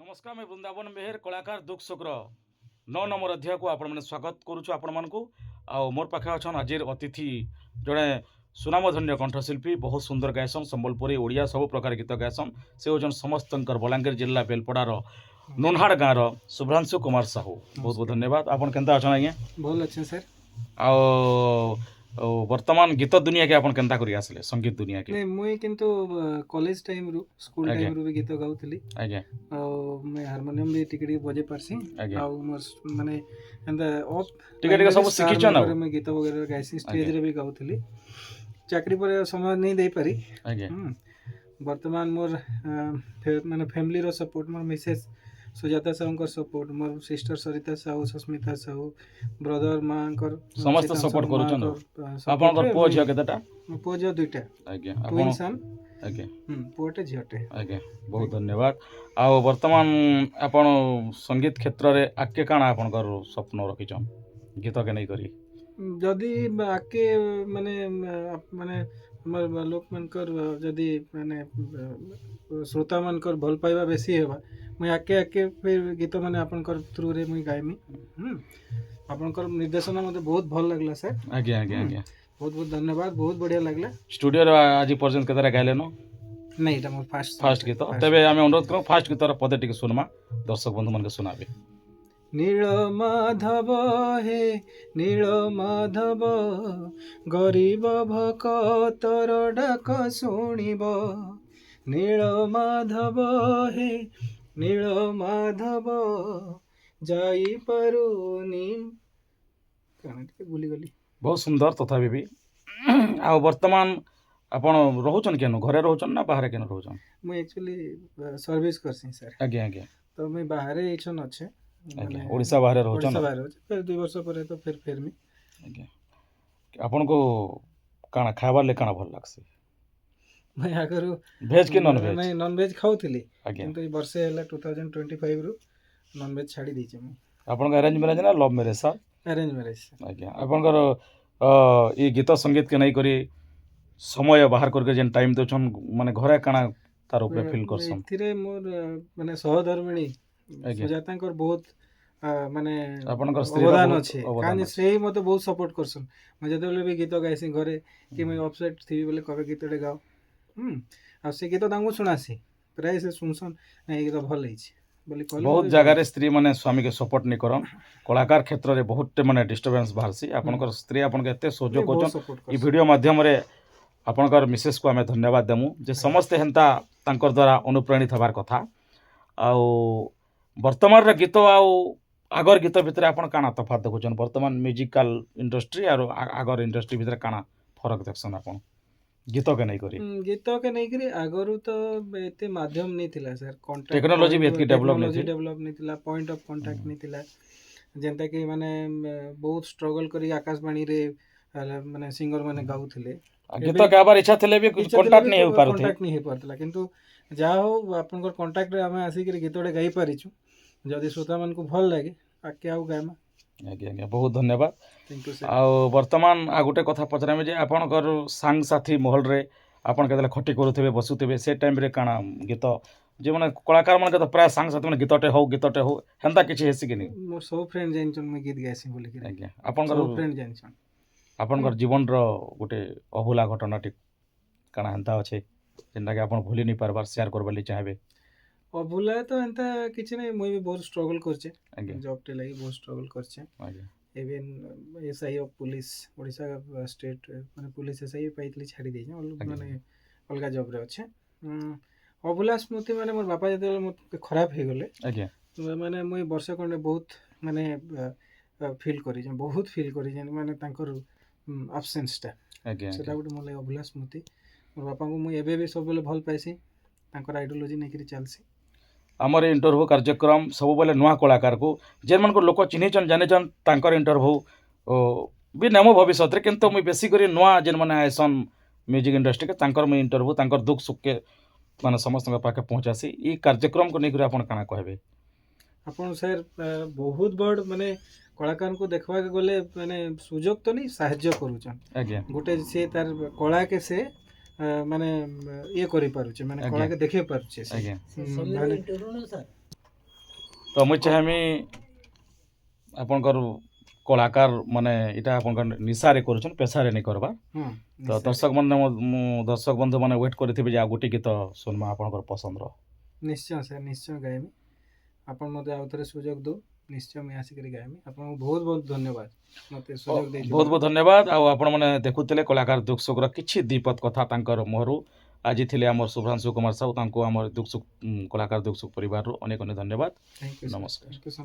नमस्कार मैं वृंदावन मेहर कलाकार दुख सुखर 9 नंबर अध्याय को आपण मैंने स्वागत करुछु आपण मानकु आ मोर पाखे अछन आज अतिथि जड़े सुनामधन्य कंठशिल्पी बहुत सुंदर गायसन संबलपुरी ओडिया सब प्रकार गीत गायसन से होजन समस्तंकर बलांगीर जिला बेलपड़ार नुनहाड़ गाँव शुभ्रांशु कुमार साहू बहुत बहुत धन्यवाद आपण केनता अछन आज्ञा भल अच्छे सर आ वर्तमान गीत दुनिया के आपण केनता करी आसले संगीत दुनिया के नहीं मुई किंतु कॉलेज टाइम रु स्कूल आज्ञा। टाइम रु भी गीत गाउथली आज्ञा आ मैं हारमोनियम भी टिके बजे पारसी आज्ञा। आ मोर माने एंदा ऑफ टिके सब शिखिछन ना मैं गीत वगैरह गाइसी स्टेज रे भी गाउथली चाकरी पर समय नहीं दे पारी आज्ञा वर्तमान मोर माने फैमिली रो सपोर्ट मोर मिसेस सुजाता साहू सपोर्ट मोर सिस्टर सरिता साहू सुस्मिता साहू ब्रदर मांकर समस्त सपोर्ट करूछन आपनकर पुओ झियो केतेटा पुओ झियो दुईटा आज्ञा ट्विन आपण सन आज्ञा पुओटे झियोटे आज्ञा बहुत धन्यवाद आ वर्तमान आपण संगीत क्षेत्र रे आके काना आपनकर स्वप्न रखिछन गीत के नहीं करी जदि आके माने माने हमर लोक मनकर जदि माने श्रोता मनकर भल पाइबा बेसी हेबा मैं आके फिर गीत माने आपनकर थ्रू रे मुई गाइमी आपनकर निर्देशन मते बहुत भल लागला सर आज्ञा आज्ञा आज्ञा बहुत बहुत धन्यवाद बहुत बढ़िया लागला स्टूडियो रे आज पर्यंत केतरा गाइलेनो नहीं एटा मोर फास्ट गीत तबे आमे अनुरोध करू फास्ट गीत रे पदे टिके सुनमा दर्शक बंधु मन के सुनाबे नील माधव हे नील माधव गरीब भक्तर डाक शुणिब नील माधव हे नील माधव जाई पारुनी भूली गली बहुत सुंदर तथापि भी आ वर्तमान आपण रहउछन केनो घरे रहउछन ना बाहर केनो रहउछन मैं एक्चुअली सर्विस करसी सर आज्ञा आज्ञा तो मैं बाहर एछन अच्छे आज्ञा ओडिसा बाहर रहउछन ओडिसा बाहर होचे फिर 2 वर्ष पर तो फिर फेरमी आज्ञा आपण को काना खाबार ले काना भल लागसे मैं आगरु वेज के नॉन वेज मैं नॉन वेज खाउथली आज्ञा किंतु ई वर्षे हैला 2025 रु नॉन वेज छाड़ी दीचे मैं आपण का अरेंज मैरेज ना love marriage sir arrange marriage आज्ञा आपनकर ई गीत संगीत के नहीं करी समय बाहर करके जेन टाइम दोछन माने घरे काना तार ऊपर फील करसन एथिरे मोर माने सहधर्मिणी सुजातांकर बहुत माने आपनकर स्त्री अवदान अछि कानी से मते बहुत सपोर्ट करसन मैं जतले भी गीत गाइसी घरे कि मैं अपसेट थी बोले कबे गीतडे गाओ आ से गीत तांगु सुनासी प्राय से सुनसन नहीं गीत भल हिची बोली बहुत जगह रे स्त्री माने स्वामी के सपोर्ट नहीं करन कलाकार क्षेत्र रे बहुत माने डिस्टरबेंस बाहरसी आपनकर स्त्री आपन के एते सहयोग करछन ई वीडियो माध्यम रे आपनकर मिसेस को हमें धन्यवाद देमु जे समस्त हेंता तांकर द्वारा अनुप्राणित हबार कथा आ वर्तमान रे गीत आ आगर गीत भितर आपन काना तफात देखुछन वर्तमान म्यूजिकल इंडस्ट्री और आगर इंडस्ट्री भितर काना फरक देखसन आपन गीत के नहीं करी गीत के नहीं करी आगरु तो एते माध्यम नहीं थिला सर कांटेक्ट टेक्नोलॉजी भी एतकी डेवलप नहीं थिला पॉइंट ऑफ कांटेक्ट नहीं थिला जेंता कि माने बहुत स्ट्रगल करी आकाशवाणी रे माने सिंगर माने गाउथिले गीत गाबार इच्छा थिले भी कांटेक्ट नहीं हो पारथे कांटेक्ट नहीं हो पारतला किंतु जा हो आपनकर कांटेक्ट रे हमें आसी करी गीतडे गाई पारिछु जदि श्रोता मन को भल लागे आके आउ गायमा आज्ञा आज्ञा बहुत धन्यवाद थैंक यू सर आ वर्तमान आ गोटे कथा पचरामे जे आपनकर सांग साथी महल रे आपन केतले खटी करूथिबे बसुथिबे से टाइम रे काना गीत जे माने कलाकार मन के तो प्राय सांग साथी माने गीतटे हो हेंता किछि हेसी कि नहीं मोर सब फ्रेंड जानिछन मैं गीत गाइसी बोली कि आज्ञा आपनकर सब फ्रेंड जानिछन आपनकर जीवन रो गोटे अभूला घटनाटी काना हेंता अछि जेंटा कि आपन भूली नहीं पारबार शेयर करबाली चाहबे अभूला तो एंता किछि नहीं मैं भी बहुत स्ट्रगल करछे आज्ञा जॉब टे लागि बहुत स्ट्रगल करछे आज्ञा even SI of police Odisha state माने पुलिस एसआई पाइतली छाड़ी देछ माने अलगा जॉब रे अच्छे अभूला स्मृति माने मोर बापा जते मते खराब हे गले आज्ञा माने मुई वर्ष खंडे बहुत माने फील करी जे बहुत फील करी जे माने तांकर एब्सेंस ता आज्ञा सेटा गुटे मोर लागि अभूला स्मृति मोर बापा को मुई एबे भी सब बेले भल पाइसी तांकर आइडियोलॉजी नै करी चलसी आमर इंटरव्यू कार्यक्रम सब बेले नुआ कलाकार को जेन मन को लोक चिन्हिचन जानिचन तांकर इंटरव्यू भी नेमो भविष्य रे किंतु मुई बेसी करी नुआ जेन माने आइसन म्यूजिक इंडस्ट्री के तांकर मुई इंटरव्यू तांकर दुख सुख के माने समस्त के पाके पहुंचासी ई कार्यक्रम को नेकरी आपन काना कहबे आपन सर बहुत बड़ माने कलाकार को देखवा के गले माने सुजोग तो नहीं सहाय्य करूचन आज्ञा गोटे से तार कला के से माने ये करि पारुचे माने कला के देखे पारुचे आज्ञा माने ତ ମୁଇଁ ଚାହିଁବି ଆପଣଙ୍କର କଳାକାର ମାନେ ଏଇଟା ଆପଣଙ୍କର ନିଶାରେ କରୁଛନ୍ ପେଶାରେ ନେଇ କରବା ହୁଁ ତ ଦର୍ଶକ ମାନେ ମୁଁ ଦର୍ଶକ ବନ୍ଧୁ ମାନେ ୱେଟ୍ କରିଥିବେ ଯେ ଆଉ ଗୋଟେ ଗୀତ ଶୁଣମା ଆପଣଙ୍କର ପସନ୍ଦର ନିଶ୍ଚୟ ସାର୍ ନିଶ୍ଚୟ ଗାଇମି ଆପଣ ମୋତେ ଆଉ ଥରେ ସୁଯୋଗ ଦଉ ନିଶ୍ଚୟ ମୁଇଁ ଆସିକରି ଗାଇମି ଆପଣଙ୍କୁ ବହୁତ ବହୁତ ଧନ୍ୟବାଦ ମୋତେ ସୁଯୋଗ ବହୁତ ଦେଇଥିବାରୁ ବହୁତ ଧନ୍ୟବାଦ ଆଉ ଆପଣମାନେ ଦେଖୁଥିଲେ କଳାକାର ଦୁଃଖ ସୁଖର କିଛି ଦିପଦ କଥା ତାଙ୍କର ମୁହଁରୁ ଆଜି ଥିଲେ ଆମର ଶୁଭ୍ରାଂଶୁ କୁମାର ସାହୁ ତାଙ୍କୁ ଆମର ଦୁଃଖ ସୁଖ କଳାକାର ଦୁଃଖ ସୁଖ ପରିବାରରୁ ଅନେକ ଅନେକ ଧନ୍ୟବାଦ ଥ୍ୟାଙ୍କ ୟୁ ନମସ୍କାର। Thank you